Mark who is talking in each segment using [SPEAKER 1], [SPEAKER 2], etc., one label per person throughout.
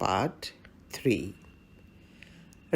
[SPEAKER 1] Part 3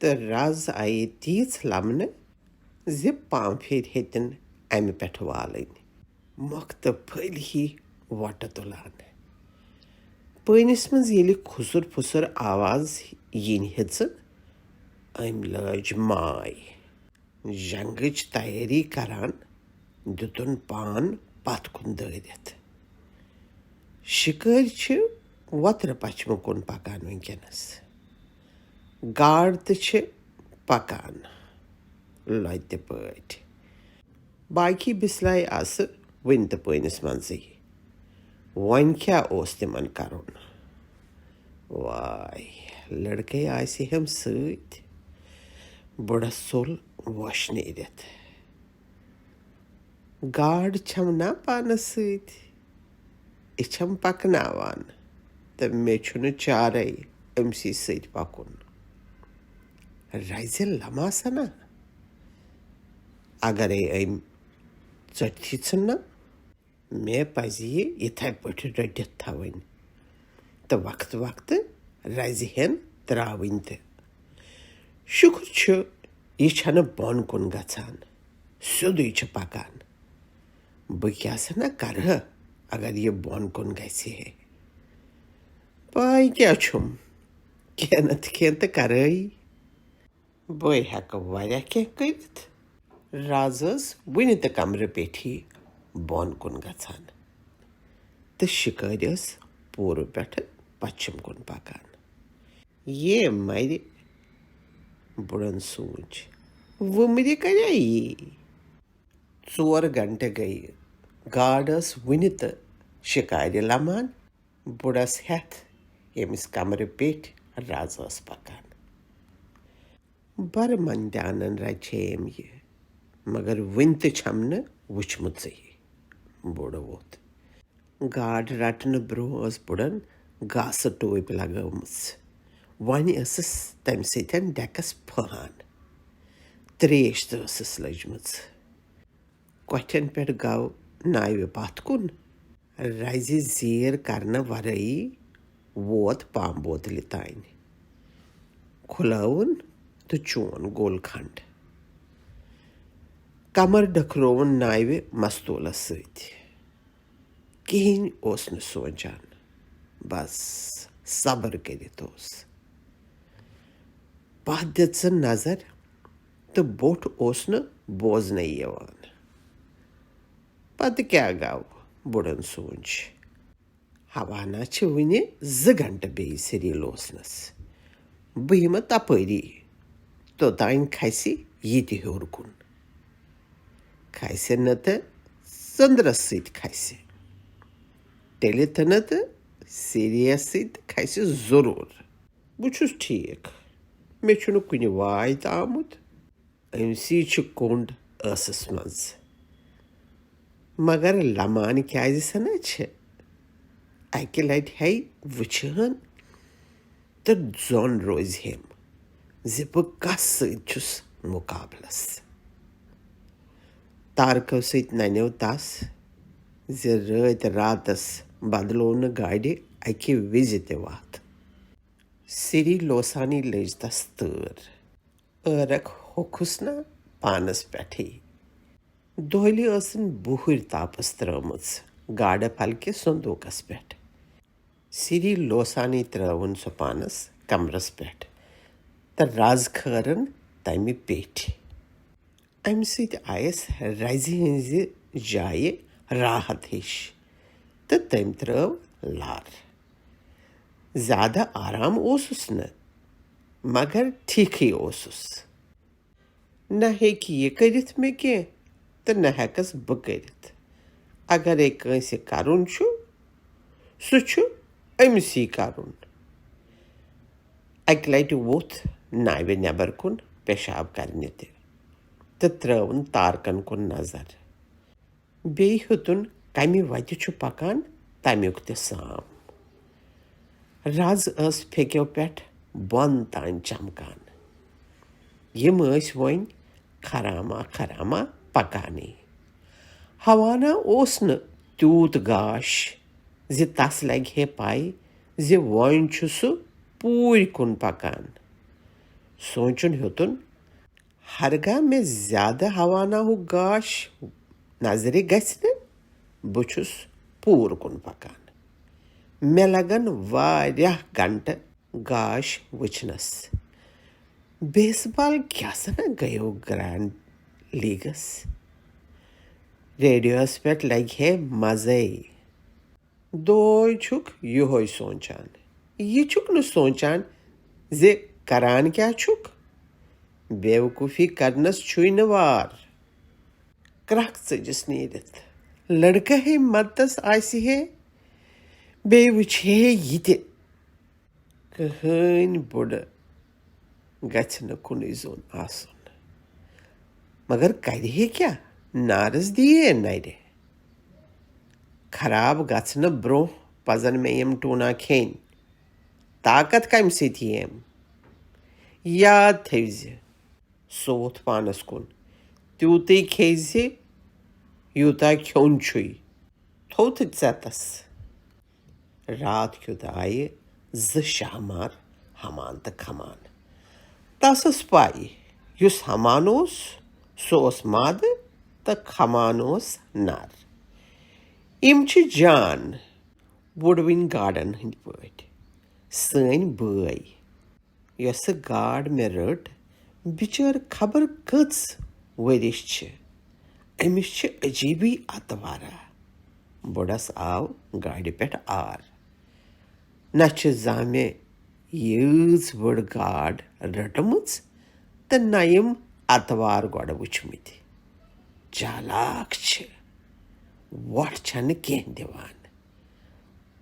[SPEAKER 1] تہٕ راز آیہِ تیٖژ لمنہٕ زِ پانٛپھِرِ ہیٚتِن اَمہِ پٮ۪ٹھ والٕنۍ مۄکھ تہٕ پھٔلۍ ہی وۄٹہٕ تُلان پٲنِس منٛز ییٚلہِ کھُسُر پھُسُر آواز یِنہِ ہیٚژٕ أمۍ لٲج ماے جنگٕچ تیٲری کران دِتُن پان پتھ کُن دٲرِتھ شِکٲرۍ چھِ وۄترٕ پچھمہٕ کُن پکان وٕنکٮ۪نس گاڈ تہِ چھِ پکان لۄتہِ پٲٹھۍ باقی بِسلاے آسہٕ وٕنہِ تہِ پٲنِس منٛزٕے وۄنۍ کیٛاہ اوس تِمن کرُن واے لڑکے آسہِ ہم سۭتۍ بُڈس ژوٚل وۄش نیٖرِتھ گاڈ چھم نا پانس سۭتۍ یہِ چھم پکناوان تہٕ مےٚ چھُنہٕ چارے أمسٕے سۭتۍ پکُن رزِ لماسنا اگرے أمۍ ژٔٹتھی ژھٕننا مےٚ پزِ یہِ یِتھے پٲٹھۍ رٔٹِتھ تھاوٕنۍ تہٕ وقتہٕ وقتہٕ رزِ ہٮ۪ن تراوٕنۍ تہِ شُکر چھُ یہِ چھنہٕ بۄن کُن گژھان سیوٚدُے چھِ پکان بہٕ کیٛاہ سنا کرٕ اگر یہِ بۄن کُن گژھِ ہے پاے کیٛاہ چھُم کینٛہہ نتہٕ کینٛہہ تہٕ کرے بہٕ ہٮ۪کہٕ واریاہ کینٛہہ کٔرِتھ راز ٲس وُنہِ تہِ کمرٕ پٮ۪ٹھی بۄن کُن گژھان تہٕ شِکٲرۍ ٲس پوٗرٕ پٮ۪ٹھٕ پچھم کُن پکان یے مرِ بُڈن سوٗنٛچ وُمرِ کریٛا یی 4 گنٹہٕ گٔیہِ گاڈ ٲس وُنہِ تہٕ شِکارِ لمان بُڈس ہٮ۪تھ ییٚمِس کمرٕ پیٚٹھۍ راز ٲس پکان بڑٕ منٛدیانن رچے أمۍ یہِ مگر وُنہِ تہِ چھم نہٕ وٕچھمٕژٕے بُڈٕ ووٚتھ گاڈ رٹنہٕ برٛونٛہہ ٲس بُڈن گاسہٕ ٹوپۍ لگٲومٕژ وۄنۍ ٲسٕس تمہِ سۭتۍ ڈٮ۪کس پھٔہان تریش تہِ ٲسٕس لٔجمٕژ کۄٹھٮ۪ن پٮ۪ٹھ گوٚو ناوِ پتھ کُن رزِ زیٖر کرنہٕ ورٲیی ووت پامبوتلہِ تانۍ کھُلٲوُن تہٕ چون گول کھنڈ کمر ڈٔکھرووُن ناوِ مستوٗلس سۭتۍ کِہیٖنۍ اوس نہٕ سونچان بس صبر کٔرِتھ اوس پتھ دِژٕ نظر تہٕ بوٚٹھ اوس نہٕ بوزنَے یِوان پتہٕ کیٛاہ گوٚو بُڈن سونٛچ ہوانا چھِ وُنہِ 2 گنٹہٕ بیٚیہِ سِری لوسنس بہٕ یِمہٕ تپٲری توٚتانۍ کھسہِ یہِ تہِ ہیوٚر کُن کھسہِ نہٕ تہٕ ژٔنٛدرس سۭتۍ کھسہِ تیٚلہِ تہِ نہٕ تہٕ سِریَس سۭتۍ کھسہِ ضروٗر بہٕ چھُس ٹھیٖک مےٚ چھُنہٕ کُنہِ واے تہِ آمُت أمسٕے چھُ کوٚنٛڈ ٲسس منٛز مگر لمان کیٛازِ سنا چھِ اکہِ لٹہِ ہے وٕچھہن تہٕ زوٚن روزِ ہٮ۪م زِ بہٕ کس سۭتۍ چھُس مُقابلس تارکو سۭتۍ ننیو تس زِ رٲتۍ راتس بدلو نہٕ گاڑِ اکہِ وِزِ تہِ وتھ سِری لوسانی لٔج تس تٲر ٲرکھ ہوٚکھُس نا پانس پٮ۪ٹھٕے دۄہلہِ ٲسن بُہٕرۍ تاپس ترٲومٕژ گاڈٕ پھلکہِ صندوٗقس پٮ۪ٹھ سِری لوسانی ترٲوٕن سۄ پانس کمرس پٮ۪ٹھ تہٕ رز کھٲرٕن تمہِ پیٚٹھۍ امہِ سۭتۍ آیس رزِ ہٕنزِ جایہِ راحت ہِش تہٕ تٔمۍ ترٲو لر زیادٕ آرام اوسُس نہٕ مگر ٹھیٖکھٕے اوسُس نہ ہیٚکہِ یہِ کٔرِتھ مےٚ کینٛہہ تہٕ نہ ہٮ۪کس بہٕ کٔرِتھ اگرے کٲنٛسہِ کرُن چھُ سُہ چھُ أمسٕے کرُن اکہِ لٹہِ ووٚتھ ناوِ نٮ۪بر کُن پیشاب کرنہِ تہِ تہٕ ترٲوٕن تارکن کُن نظر بیٚیہِ ہیوٚتُن کمہِ وتہِ چھُ پکان تمیُک تہِ سام رز ٲس پھیٚکیو پٮ۪ٹھ بۄن تانۍ چمکان یِم ٲسۍ وۄنۍ خراما خراما پکانٕے ہوانا اوس نہٕ تیوٗت گاش زِ تس لگہِ ہے پَے زِ وۄنۍ چھُ سُہ پوٗرۍ کُن پکان. سونٛچُن ہیوٚتُن ہرگاہ مےٚ زیادٕ ہواناہُک گاش نظرِ گژھِ نہٕ بہٕ چھُس پوٗرٕ کُن پکان. مےٚ لگن واریاہ گنٹہٕ گاش وٕچھنس. بیس بال کیٛاہ سنا گٔیو گرینڈ لیٖگس. ریڈیوس پٮ۪ٹھ لگہِ ہے مزے. دۄہے چھُکھ یِہوے سونٛچان. یہِ چھُکھ نہٕ سونٛچان زِ کران کیٛاہ چھُکھ. بیوقوٗفی کرنس چھُے نہٕ وار. کرٛکھ ژٔجِس نیٖرِتھ. لڑکہٕ ہے مدتس آسہِ ہے بیٚیہِ وٕچھِ ہے یہِ تہِ. کٕہٕنۍ بُڈٕ گژھِ نہٕ کُنُے زوٚن آسُن. مگر کرِ ہے کیٛاہ نارس دِیہِ ہے نرِ. خراب گژھنہٕ برٛونٛہہ پزن مےٚ یِم ٹوٗنا کھیٚنۍ. طاقت کمہِ سۭتۍ یِیم. یاد تھٲوزِ سُہ ووٚتھ پانس کُن. تیوٗتٕے کھیٚزِ یوٗتاہ کھیوٚن چھُے. تھوٚوتھٕ ژٮ۪تس. رات کیُتھ آیہِ 2 شاہمار ہمان تہٕ کھمان. تس ٲس پاے یُس ہمان اوس سُہ اوس مادٕ تہٕ کھمان اوس نر. یِم چھِ جان وُڑوٕنۍ گاڈن ہٕنٛدۍ پٲٹھۍ. سٲنۍ بٲے. یۄسہٕ گاڈ مےٚ رٔٹ بِچٲر خبر کٔژ ؤرِش چھِ. أمِس چھِ عجیٖبٕے اتوارا. بُڈس آو گاڈِ پٮ۪ٹھ آر. نہ چھِ زانٛہہ مےٚ یۭژ بٔڑ گاڈ رٔٹمٕژ تہٕ نہ یِم اتوار گۄڈٕ وٕچھمٕتۍ. چالاک چھِ. وۄٹھ چھنہٕ کینٛہہ دِوان.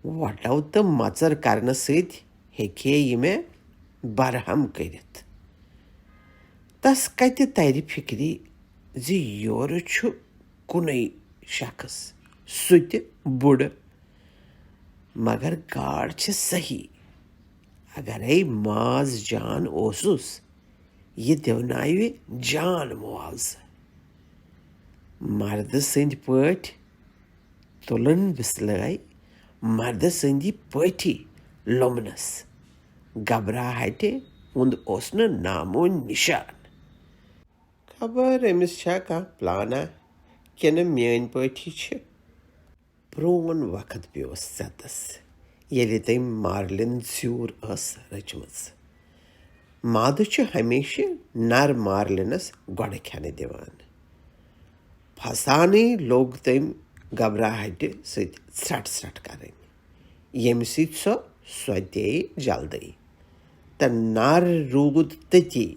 [SPEAKER 1] وۄٹو تہٕ مۄژر کرنہٕ سۭتۍ ہیٚکہِ ہے یہِ مےٚ برہم کٔرِتھ. تس کتہِ ترِ فِکرِ زِ یورٕ چھُ کُنُے شخص سُہ تہِ بُڈٕ. مگر گاڈ چھِ صحیح. اگرے ماز جان اوسُس یہِ دِوناوِ جان معاوضہٕ. مردٕ سٕنٛدۍ پٲٹھۍ تُلٕن بِسلٲے مردٕ سٕنٛدِ پٲٹھی لوٚمنس. گبراہٹہِ ہُنٛد اوس نہٕ نامو نِشان. خبر أمِس چھا کانٛہہ پلانا کِنہٕ میٲنۍ پٲٹھی چھِ. پرون وقت پیوس ژٮ۪تس ییٚلہِ تٔمۍ مارلِن زیوٗر ٲس رچمٕژ. مادٕ چھُ ہمیشہِ نر مارلِنس گۄڈٕ کھٮ۪نہٕ دِوان. پھسانٕے لوٚگ تٔمۍ گبراہٹہِ سۭتۍ ژھرٹ ژھرٹ کرٕنۍ ییٚمہِ سۭتۍ سۄ سۄتییہِ جلدی. تہٕ نر روٗد تٔتی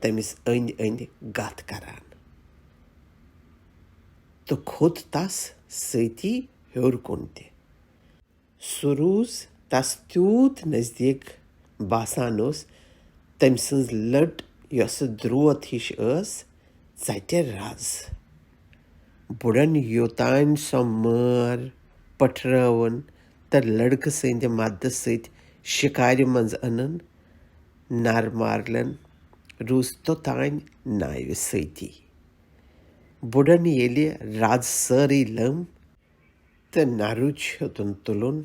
[SPEAKER 1] تٔمِس أنٛدۍ أنٛدۍ گتھ کران تہٕ کھوٚت تس سۭتی ہیوٚر کُن تہِ. سُہ روٗز تس تیوٗت نزدیٖک باسان اوس تٔمۍ سٕنٛز لٔٹ یۄسہٕ درٛوت ہِش ٲس ژٹہِ رز. بُڈن یوٚتانۍ سۄ مٲر پٔٹھرٲوٕن تہٕ لڑکہٕ سٕنٛدِ مددٕ سۭتۍ شِکارِ منٛز أنٕن. نر مارلِن روٗز توٚتانۍ ناوِ سۭتی. بُڈن ییٚلہِ رز سٲرٕے لٔم تہٕ نرُچ ہیوٚتُن تُلُن.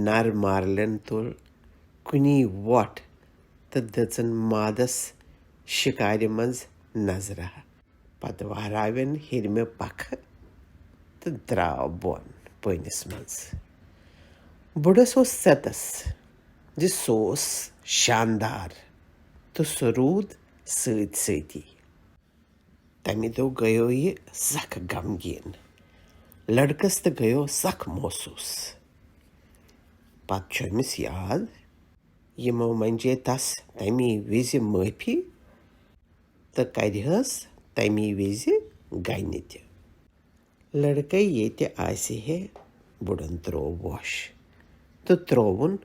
[SPEAKER 1] نر مارلِن تُل کُنی وۄٹھ تہٕ دِژٕن مادس شِکارِ منٛز نظرا. پتہٕ وہراوٮ۪ن ہیٚرمہِ پکھٕ تہٕ درٛاو بۄن پٲنِس منٛز. بُڈس اوس ژٮ۪تس زِ سُہ اوس شاندار تہٕ سُہ روٗد سۭتۍ سۭتی. تمہِ دۄہ گٔیو یہِ سخ غمگیٖن. لڑکس تہِ گٔیو سخ محسوٗس. پتہٕ چھُ أمِس یاد یِمو منٛجے تس تمی وِزِ معٲفی تہٕ کرِہس تمی وِزِ گنہِ تہِ. لڑکے ییٚتہِ آسہِ ہے بُڈن تروو ووش تہٕ ترووُن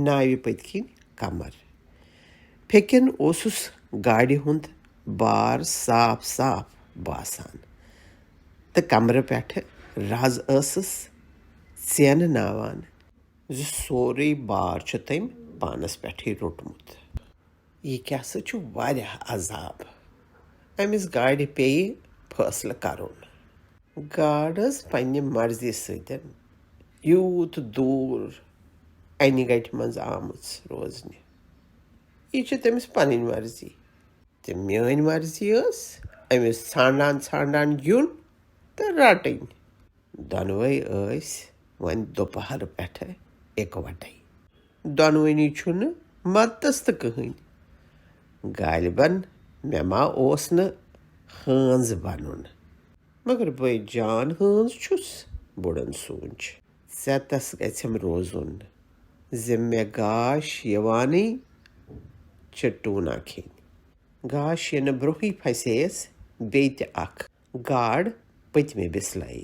[SPEAKER 1] ناوِ پٔتۍ کِنۍ کمر. پھیٚکٮ۪ن اوسُس گاڑِ ہُنٛد بار صاف صاف باسان تہٕ کمرٕ پٮ۪ٹھٕ رز ٲسٕس ژینہٕ زِ سورُے بار چھُ تٔمۍ پانس پٮ۪ٹھٕے روٚٹمُت. یہِ کیٛاہ سا چھُ واریاہ عذاب. أمِس گاڑِ پیٚیہِ فٲصلہٕ کرُن. گاڈ ٲس پنٛنہِ مرضی سۭتۍ یوٗت دوٗر اَنہِ گَٹہِ منٛز آمٕژ روزنہِ. یہِ چھِ تٔمِس پنٕنۍ مرضی. تہٕ میٛٲنۍ مرضی ٲس أمِس ژھانٛڈان ژھانٛڈان یُن تہٕ رَٹٕنۍ. دۄنوَے ٲسۍ وۄنۍ دُپہر پٮ۪ٹھٕ اِکوَٹَے. دۄنوٕنی چھُنہٕ مدتَس تہٕ کٕہٕنۍ. غالباً مےٚ ما اوس نہٕ ہٲنز بَنُن. مگر بٔے جان ہٲنز چھُس، بُڈن سونٛچ. ژٮ۪تَس گژھٮ۪م روزُن زِ مےٚ گاش یِوانٕے چھِ ٹوٗنا کھیٚنۍ. گاش یِنہٕ برٛونٛہٕے پھسییَس بیٚیہِ تہِ اکھ گاڈ پٔتمہِ بِسلایہِ.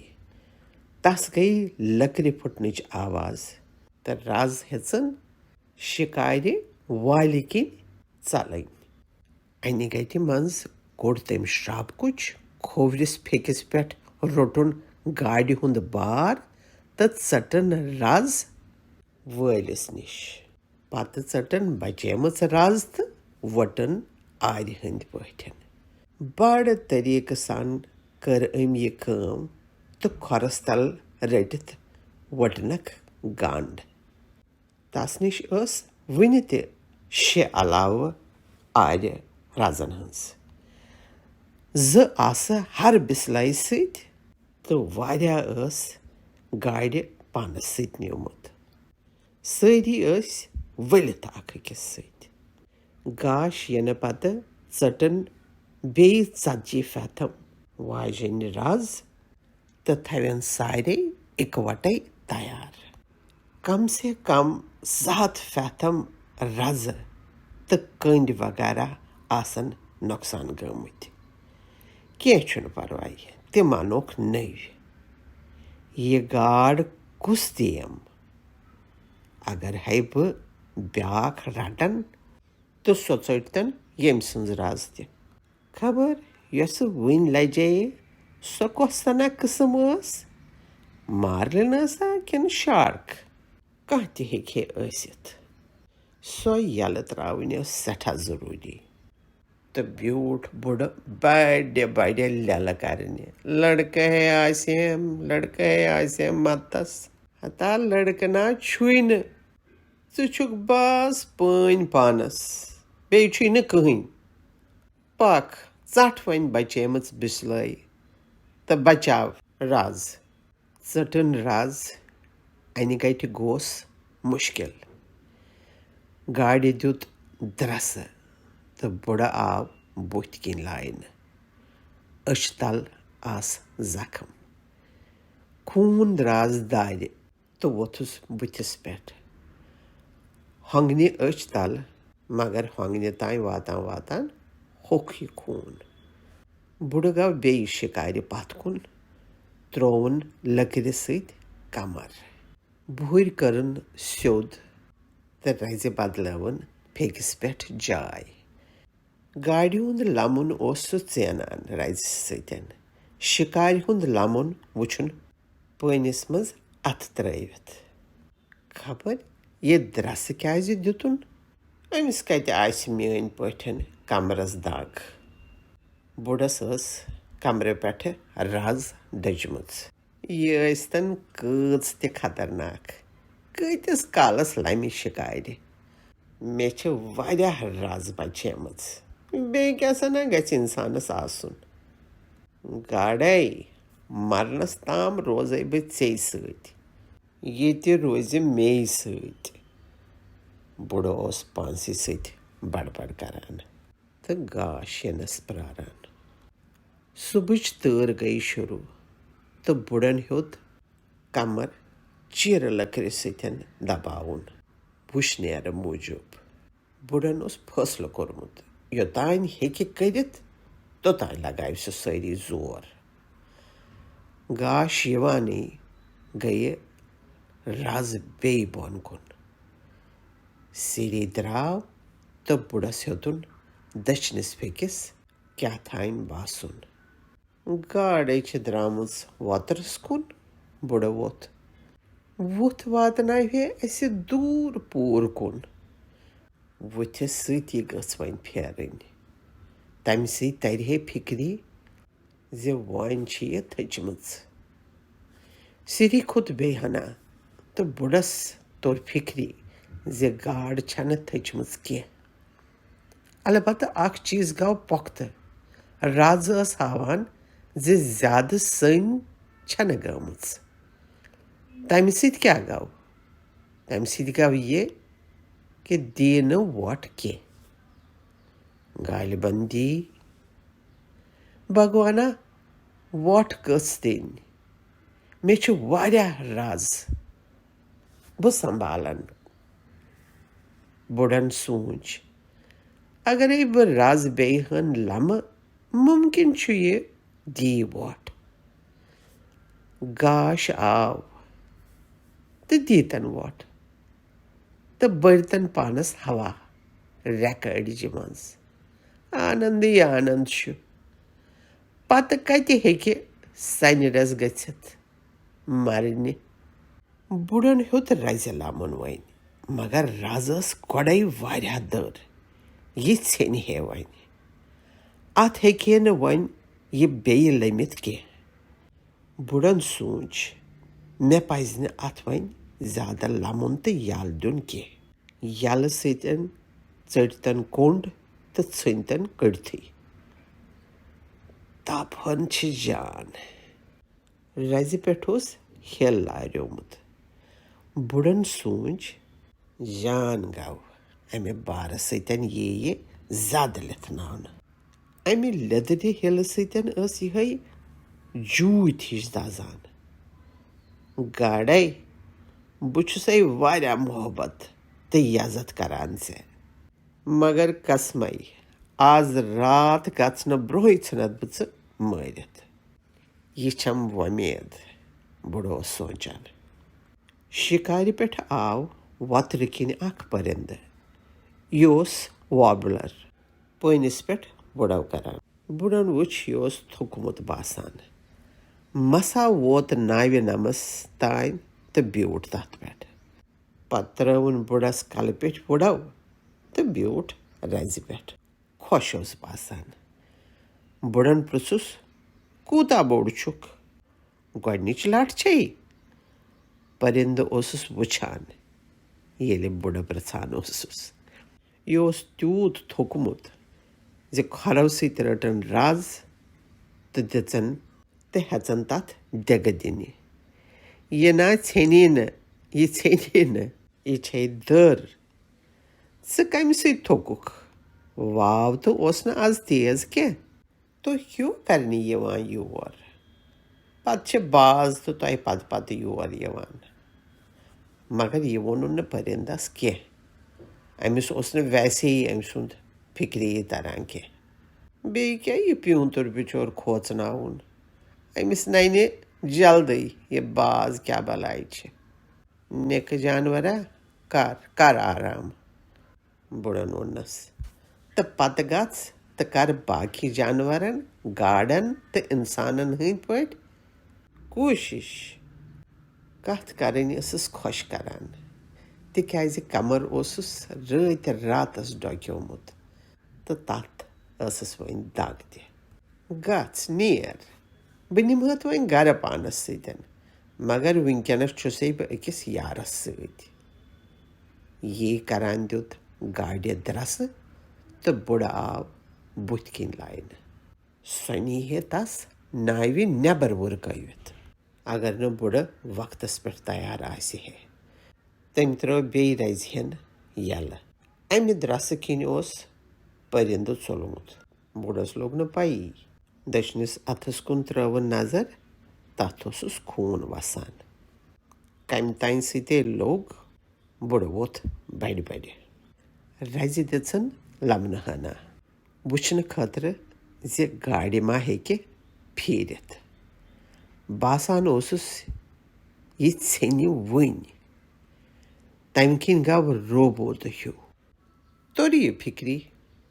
[SPEAKER 1] تس گٔیے لٔکرِ پھُٹنٕچ آواز تہٕ رز ہیژٕن شِکارِ والہِ کِنۍ ژلٕنۍ. اَنہِ گَٹہِ منٛز کوٚڑ تٔمۍ شرٛاپکُچ کھوورِس پھیٚکِس پٮ۪ٹھ روٚٹُن گاڈِ ہُنٛد بار تہٕ ژٔٹٕن رز وٲلِس نِش. پتہٕ ژٔٹٕن بچیمٕژ رز تہٕ ؤٹٕن آرِ ہٕنٛدۍ پٲٹھۍ. بڑٕ طریٖقہٕ سان کٔر أمۍ یہِ کٲم تہٕ کھۄرس تل رٔٹِتھ ؤٹنکھ گنٛڈ. تس نِش ٲس وُنہِ تہِ 6 علاوٕ آرِ رزن ہٕنٛز. 2 آسہٕ ہر بِسلایہِ سۭتۍ تہٕ واریاہ ٲس گاڑِ پانس سۭتۍ نِمُت. سٲری ٲسۍ ؤلِتھ اکھ أکِس سۭتۍ. گاش یِنہٕ پتہٕ ژٔٹٕن بیٚیہِ 40 فیتھم واجیٚنۍ رز تہٕ تھاوٮ۪ن سارے اِکوٹے تیار. کم سے کم 7 فیتھم رزٕ تہٕ کٔنٛڈۍ وغیرہ آسن نۄقصان گٔمٕتۍ. کینٛہہ چھُنہٕ پرواے، تِم انوکھ نٔوۍ. یہِ گاڈ کُس دِیم؟ اگر ہے بہٕ بیٛاکھ رٹن تہٕ سۄ ژٔٹۍتن ییٚمۍ سٕنٛز رز تہِ. خبر یۄسہٕ وٕنۍ لجییہِ سۄ کۄس سنا قٕسم ٲس؟ مارلِن ٲسا کِنہٕ شارک؟ کانٛہہ تہِ ہیٚکہِ ہے ٲسِتھ. سۄ یلہٕ ترٛاوٕنۍ ٲس سٮ۪ٹھاہ ضروٗری. تہٕ بیوٗٹھ بُڈٕ بڑِ بڑِ لٮ۪لہٕ کرنہِ. لڑکہٕ ہے آسٮ۪م، لڑکہٕ ہے آسٮ۪م متس. ہتا لڑکہٕ نا چھُے نہٕ، ژٕ چھُکھ باس پٲنۍ پانس، بیٚیہِ چھُے نہٕ کٕہٕنۍ. پکھ ژٹ وۄنۍ بچیمٕژ بِسلٲے تہٕ بچاو رز. ژٔٹٕن رز اَنہِ گَٹہِ گوس مُشکِل. گاڑِ دیُت درسہٕ تہٕ بُڈٕ آو بُتھِ کِنۍ لاینہٕ. أچھ تل آس زخم. خوٗن دراس دارِ تہٕ ووٚتھُس بُتھِس پٮ۪ٹھ. ہۄنٛگنہِ أچھ تل، مگر ہۄنٛگنہِ تانۍ واتان واتان ہوٚکھ یہِ خوٗن. بُڈٕ گوٚو بیٚیہِ شِکارِ پتھ کُن، ترووُن لٔکرِ سۭتۍ کمر. بُہٕرۍ کٔرٕن سیوٚد تہٕ رزِ بدلٲوٕن پھیٚکِس پٮ۪ٹھ جاے. گاڑِ ہُنٛد لمُن اوس سُہ ژینان رزِ سۭتۍ. شِکارِ ہُنٛد لمُن وٕچھُن پٲنِس منٛز اَتھٕ ترٲوِتھ. خبر یہِ درسہٕ کیٛازِ دِتُن؟ أمِس کتہِ آسہِ میٛٲنۍ پٲٹھۍ کمرس دگ. بُڈس ٲس کمرٕ پٮ۪ٹھٕ رز ڈٔجمٕژ. یہِ ٲسۍتن کۭژ تہِ خطرناک، کۭتِس کالس لمہِ شِکارِ. مےٚ چھِ واریاہ رز بچیمٕژ، بیٚیہِ کیٛاہ سنا گژھِ انسانس آسُن. گاڈے مرنس تام روزے بہٕ ژےٚ سۭتۍ، ییٚتہِ روزِ مے سۭتۍ. بُڈٕ اوس پانسٕے سۭتۍ بڑبڑ کران تہٕ گاش یِنس پراران. صُبحٕچ تۭر گٔیہِ شروٗع تہٕ بُڈن ہیوٚت کمر چیرٕ لٔکرِ سۭتۍ دباوُن وٕشنیرٕ موٗجوٗب. بُڈن اوس فٲصلہٕ کوٚرمُت یوٚتانۍ ہیٚکہِ کٔرِتھ توٚتانۍ لگاوِ سُہ سٲری زور. گاش یِوانٕے گٔیہِ رز بیٚیہِ بۄن کُن. سِری درٛاو تہٕ بُڈس ہیوٚتُن دٔچھنِس پھیٚکِس کیٛاہتانۍ باسُن. گاڈے چھِ درٛامٕژ وۄترس کُن. بُڈٕ ووٚتھ واتناوِ اَسہِ دوٗر پوٗر کُن. وٕتھِس سۭتی گٔژھ وۄنۍ پھیرٕنۍ. تمہِ سۭتۍ ترِ ہے فِکری زِ وۄنۍ چھِ یہِ تھٔچمٕژ. سِری کھوٚت بیٚیہِ ہنا تہٕ بُڈس توٚر فِکری زِ گاڈ چھنہٕ تھٔچمٕژ کینٛہہ. البتہ اکھ چیٖز گوٚو پۄختہٕ. رازٕ ٲس ہاوان زِ زیادٕ سٔنۍ چھنہٕ گٔمٕژ. تمہِ سۭتۍ کیٛاہ گوٚو؟ تمہِ سۭتۍ گوٚو یہِ کہِ دِیہِ نہٕ وۄٹھ کینٛہہ. غالبن دی. بھگوانا وۄٹھ کٔژ دِنۍ؟ مےٚ چھُ واریاہ راز بہٕ سنبھالن. بُڈن سوٗنٛچ اگرے بہٕ رز بیٚیہِ ہن لمہٕ مُمکِن چھُ یہِ دی وۄٹھ. گاش آو تہٕ دیٖتن وۄٹھ تہٕ بٔرۍتن پانس ہوا رٮ۪کہٕ أڈجہِ منٛز. آنندٕے آنند چھُ. پتہٕ کتہِ ہیٚکہِ سنہِ رز گٔژھِتھ مرنہِ. بُڈن ہیوٚت رزِ لمُن وۄنۍ مگر رز ٲس گۄڈے واریاہ دٔر. یہِ ژھیٚنہِ ہے وۄنۍ. اتھ ہیٚکہِ ہے نہٕ وۄنۍ یہِ بیٚیہِ لٔمِتھ کینٛہہ. بُڈن سوٗنٛچ مےٚ پزِ نہٕ اتھ وۄنۍ زیادٕ لمُن تہٕ یل دیُن کینٛہہ. یلہٕ سۭتۍ ژٔٹۍتن کوٚنٛڈ تہٕ ژھٕنۍتن کٔڑتھٕے. تپھن چھِ جان. رزِ پٮ۪ٹھ اوس ہیل لاریومُت. بُڈن سوٗنٛچ جان گوٚو امہِ بارٕ سۭتۍ یی یہِ زد لِتھناونہٕ. امہِ لیٚدرِ ہیلہِ سۭتۍ ٲس یِہے جوٗتۍ ہِش دزان. گاڈے بہٕ چھُسے واریاہ محبت تہٕ یزت کران ژےٚ مگر قسمے آز راتھ گژھنہٕ برٛونٛہٕے ژھٕنتھ بہٕ ژٕ مٲرِتھ. یہِ چھم وۄمید. بُڈٕ اوس سونٛچان. شِکارِ پٮ۪ٹھ آو وۄترٕ کِنۍ اکھ پٔرِندٕ. یہِ اوس وابلر. پٲنِس پٮ۪ٹھ بُڈو کران. بُڈن وُچھ یہِ اوس تھوٚکمُت باسان. مسا ووت ناوِ نمس تانۍ تہٕ بیوٗٹھ تتھ پٮ۪ٹھ. پتہٕ ترٲوٕن بُڈس کلہٕ پٮ۪ٹھۍ بُڈو تہٕ بیوٗٹھ رزِ پٮ۪ٹھ. خۄش اوس باسان. بُڈن پرٛژھُس کوٗتاہ بوٚڑ چھُکھ؟ گۄڈنِچ لٹھ چھے؟ پٔرِندٕ اوسُس وٕچھان ییٚلہِ بُڈٕ پرٛژھان اوسُس. یہِ اوس تیوٗت تھوٚکمُت زِ کھۄرو سۭتۍ رٔٹٕن رز تہٕ دِژن تہٕ ہٮ۪ژن تتھ دِگہٕ دِنہِ. یہِ نا ژھیٚنی نہٕ. یہِ ژھیٚنی نہٕ. یہِ چھے دٔر. ژٕ کمہِ سۭتۍ تھوٚکُکھ؟ واو تہٕ اوس نہٕ آز تیز کینٛہہ. تُہۍ کیوں کرنہِ یِوان یور؟ پتہٕ چھِ باز تہٕ تۄہہِ پتہٕ پتہٕ یور یِوان. مگر یہِ ووٚنُن نہٕ پٔرِندس کینٛہہ. أمِس اوس نہٕ ویسے أمۍ سُنٛد فِکری تران کینٛہہ. بیٚیہِ کیٛاہ یہِ پیوٗنٛتُر بِچور کھوژناوُن. أمِس ننہِ جلدی یہِ باز کیٛاہ بلاے چھِ. نِکہٕ جانورا کر آرام. بُڈن ووٚننس. تہٕ پتہٕ گژھ تہٕ کر باقٕے جانورن گاڈن تہٕ انسانن ہٕنٛدۍ پٲٹھۍ کوٗشش. کتھ کرٕنۍ ٲسٕس خۄش کران تِکیٛازِ کمر اوسُس رٲتۍ راتس ڈۄکیومُت تہٕ تتھ ٲسٕس وۄنۍ دگ تہِ. گژھ نیر. بہٕ نِمہٲتھ وۄنۍ گرٕ پانس سۭتۍ مگر وٕنکٮ۪نس چھُسے بہٕ أکِس یارس سۭتۍ. یی کران دیُت گاڈِ درسہٕ تہٕ بُڈٕ آو بُتھِ کِنۍ لاینہٕ. سۄ نیٖہے تس ناوِ نٮ۪بر وُرکٲوِتھ اگر نہٕ بُڈٕ وقتس پٮ۪ٹھ تیار آسہِ ہے. تٔمۍ ترٲو بیٚیہِ رزِ ہٮ۪ن یلہٕ. امہِ درسہٕ کِنۍ اوس پٔرِندٕ ژوٚلمُت. بُڈس لوٚگ نہٕ پیی. دٔچھنِس اتھس کُن ترٲوٕن نظر. تتھ اوسُس خوٗن وسان. کمہِ تانۍ سۭتے لوٚگ. بُڈٕ ووٚتھ بڑِ بڑِ. رزِ دِژٕن لمنہٕ ہنا وٕچھنہٕ خٲطرٕ زِ گاڈِ ما ہیٚکہِ پھیٖرِتھ. باسان اوسُس یہِ ژھیٚنہِ وٕنۍ. تمہِ کِنۍ گوٚو روبوتہٕ ہیوٗ. توٚر یہِ فِکری.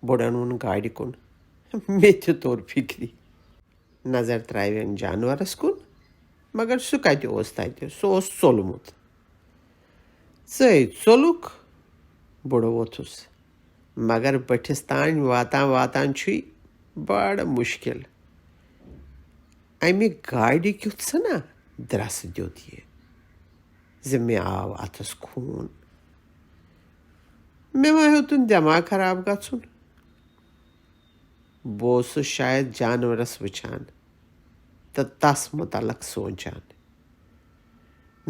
[SPEAKER 1] بُڈن ووٚن گاڈِ کُن. مےٚ تہِ توٚر فِکری. نظر ترٛاوٮ۪ن جانورس کُن مگر سُہ کتہِ اوس تتہِ. سُہ اوس ژوٚلمُت. ژٕے ژوٚلُکھ. بُڈٕ ووٚتھُس. مگر بٔٹھِس تانۍ واتان واتان چھُے بڑٕ مُشکِل. امہِ گاڑِ کیُتھ ژھنا درسہٕ دیُت یہِ زِ مےٚ آو اَتھس خوٗن مےٚ ما ہیوٚتُن دٮ۪ماغ خراب گژھُن بہٕ اوسُس شاید جانورس وٕچھان تہٕ تس مُتعلق سونٛچان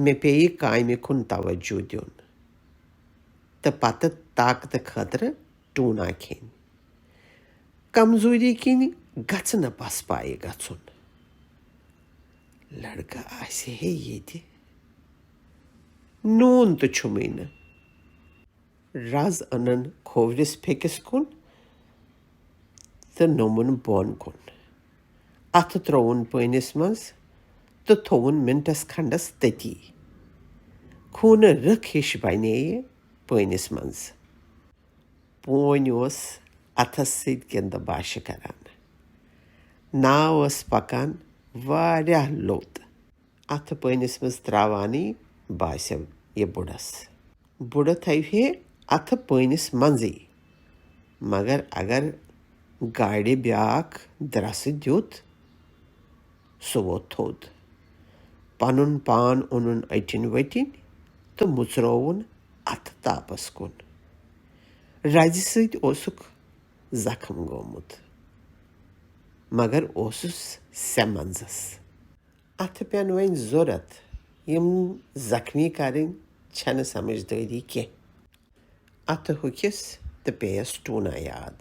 [SPEAKER 1] مےٚ پیٚیہِ کامہِ کُن توجہ دیُن تہٕ پتہٕ طاقتہٕ خٲطرٕ ٹوٗنا کھیٚنۍ کمزوٗری کِنۍ گژھِ نہٕ پسپایہِ گژھُن لڑکہٕ آسہِ ہے ییٚتہِ نوٗن تہٕ چھُمٕے نہٕ رز أنٕن کھوورِس پھیٚکِس کُن تہٕ نوٚمُن بۄن کُن اَتھٕ ترٛووُن پٲنِس منٛز تہٕ تھووُن مِنٹس کھنٛڈس تٔتی خوٗنہٕ رٕکھ ہِش بنییہِ پٲنِس منٛز پونۍ اوس اَتھس سۭتۍ گِنٛدٕ باشہِ کران ناو ٲس پکان واریاہ لوٚت اَتھٕ پٲنِس منٛز ترٛاوانٕے باسیو یہِ بُڈس بُڈٕ تھاوِہے اَتھٕ پٲنِس منٛزٕے مگر اگر گاڑِ بیٛاکھ درسہٕ دیُت سُہ ووت تھوٚد پنُن پان اوٚنُن أٹِنۍ ؤٹِنۍ تہٕ مُژرووُن اَتھٕ تاپس کُن رزِ سۭتۍ اوسُکھ زخم گوٚمُت مگر اوسُس سٮ۪ہ منٛزس اَتھٕ پٮ۪ن وۄنۍ ضوٚرتھ یِم زخمی کرٕنۍ چھنہٕ سمجھدٲری کینٛہہ اَتھٕ ہوٚکھِس تہٕ پیٚیس ٹوٗنا یاد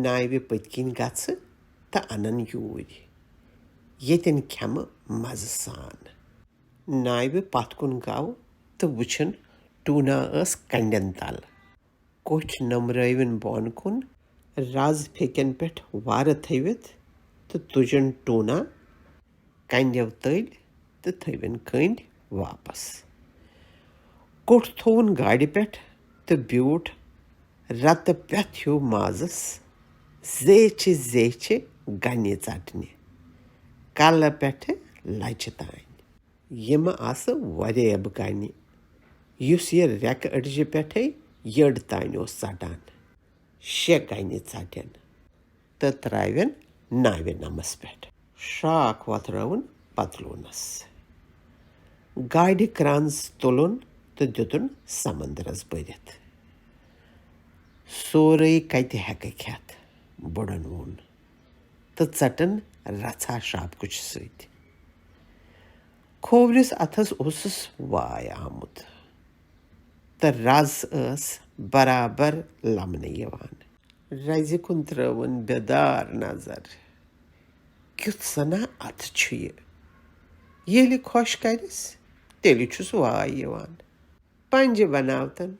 [SPEAKER 1] ناوِ پٔتۍ کِنۍ گژھٕ تہٕ اَنن یوٗرۍ ییٚتٮ۪ن کھٮ۪مہٕ مزٕ سان ناوِ پتھ کُن گوٚو تہٕ وٕچھُن ٹوٗنا ٲس کنڈٮ۪ن تل کوٚٹھۍ نمرٲوِن بۄن کُن رز پھیٚکٮ۪ن پٮ۪ٹھ وارٕ تھٲوِتھ تہٕ تُجِن ٹوٗنا کنڈٮ۪و تٔلۍ تہٕ تھٲوِن کٔنڈۍ واپس کوٚٹھ تھووُن گاڑِ پٮ۪ٹھ تہٕ بیوٗٹھ رتہٕ پٮ۪تھ ہیوٗ مازس زیچھِ زیچھِ گنہِ ژٹنہِ کلہٕ پٮ۪ٹھٕ لچہِ تانۍ یِمہٕ آسہٕ وریب گنہِ یُس یہِ رٮ۪کہٕ أڈجہِ پٮ۪ٹھے یٔڈ تانۍ اوس ژٹان 6 گنہِ ژٹٮ۪ن تہٕ ترٛاوٮ۪ن ناوِ نمس پٮ۪ٹھ شراکھ وۄتھرٲوُن پتلوٗنس گاڑِ کرٛنٛز تُلُن تہٕ دِتُن سمندرس بٔرِتھ سورُے کتہِ ہٮ۪کہٕ کھٮ۪تھ بُڈن ووٚن تہٕ ژٹن رژھا شراپکُچہِ سۭتۍ کھوورِس اَتھس اوسُس واے آمُت تہٕ رز ٲس برابر لمنہٕ یِوان رزِ کُن ترٲوٕن بیدار نظر کیُتھ سنا اَتھٕ چھُ یہِ ییٚلہِ خۄش کرٮ۪س تیٚلہِ چھُس واے یِوان پنجہِ بناوتن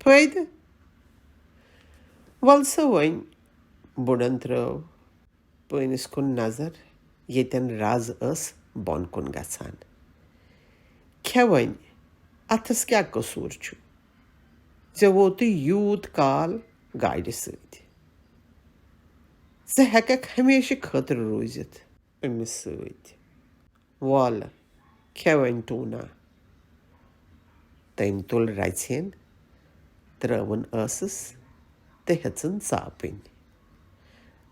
[SPEAKER 1] فٲیدٕ ول سا وۄنۍ بُڈن ترٲو پٲنِس کُن نظر ییٚتٮ۪ن رز ٲس بۄن کُن گژھان کھےٚ وۄنۍ اَتھس کیٛاہ قصوٗر چھُ ژےٚ ووتُے یوٗت کال گاڑِ سۭتۍ ژٕ ہٮ۪ککھ ہمیشہٕ خٲطرٕ روٗزِتھ أمِس سۭتۍ وولہٕ کھےٚ وۄنۍ ٹوٗنا تٔمۍ تُل رژھِ ہِن ترٲوٕن ٲسس تہٕ ہیژٕن ژاپٕنۍ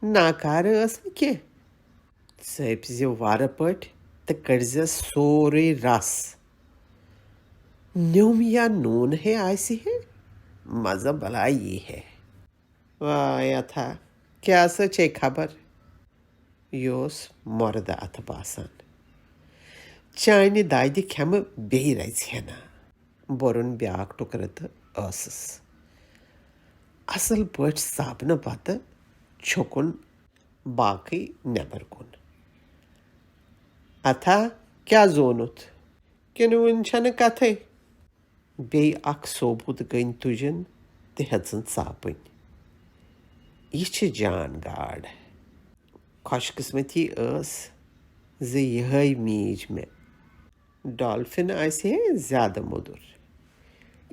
[SPEAKER 1] ناکارٕ ٲس نہٕ کینٛہہ ژٲپۍ زِ وارٕ پٲٹھۍ تہٕ کٔڑزٮ۪س سورُے رس نیوٚم یا نوٗن ہے آسہِ ہے مزٕ بلاے یی ہے واے اتھا کیٛاہ سا چھے خبر یہِ اوس مۄردٕ اَتھٕ باسان چانہِ دادِ کھٮ۪مہٕ بیٚیہِ رژھِ ہنا بوٚرُن بیٛاکھ ٹُکرٕ تہٕ ٲسٕس اصل پٲٹھۍ ژاپنہٕ پتہٕ چھُکُن باقٕے نٮ۪بر کُن اتھا کیٛاہ زونُتھ کِنہٕ وُنہِ چھنہٕ کتھے بیٚیہِ اکھ ثوبوٗت گٔنۍ تُجِن تہٕ ہیژٕن ژاپٕنۍ یہِ چھِ جان گاڈ خۄش قٕسمتی ٲس زِ یِہٲے میٖج مےٚ ڈالفِن آسہِ ہے زیادٕ موٚدُر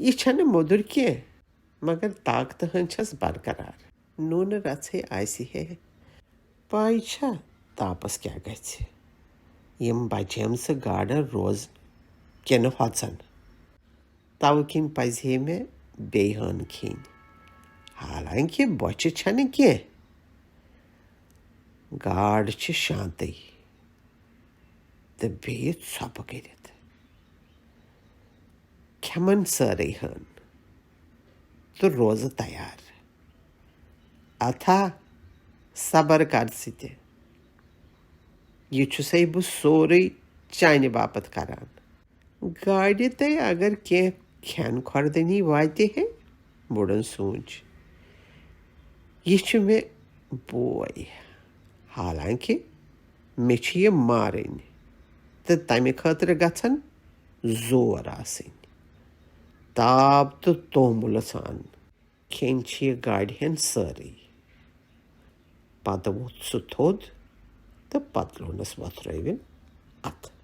[SPEAKER 1] یہِ چھنہٕ موٚدُر کینٛہہ مگر طاقتہٕ ہٕنٛز چھس برقرار نوٗنہٕ رژھے آسہِ ہے پاے چھا تاپس کیٛاہ گژھِ یِم بچیمژٕ گاڈٕ روزن کِنہٕ ہۄژن تَوٕ کِنۍ پزِ ہے مےٚ بیٚیہِ ہن کھیٚنۍ حالانکہِ بۄچھِ چھنہٕ کینٛہہ گاڈ چھِ شانتٕے تہٕ بیٚیہِ ژھۄپہٕ کٔرِتھ کھٮ۪من سٲرٕے ہن تہٕ روزٕ تیار. اتھا صبر کر ژٕ تہِ یہِ چھُسَے بہٕ سورُے چانہِ باپتھ کران. گاڈِ تہِ اگر کینٛہہ کھٮ۪ن کھۄردٲنی واتہِ ہے. بُڈن سوٗنٛچ یہِ چھُ مےٚ بوے حالانکہِ مےٚ چھِ یہِ مارٕنۍ تہٕ تمہِ خٲطرٕ گژھن زور آسٕنۍ. تاب تہٕ توملہٕ سان کھیٚنۍ چھِ یہِ گاڈِ ہٕنٛدۍ سٲرٕے. پتہٕ ووٚتھ سُہ تھوٚد تہٕ پتلوٗنس وۄتھرٲوِن اتھٕ.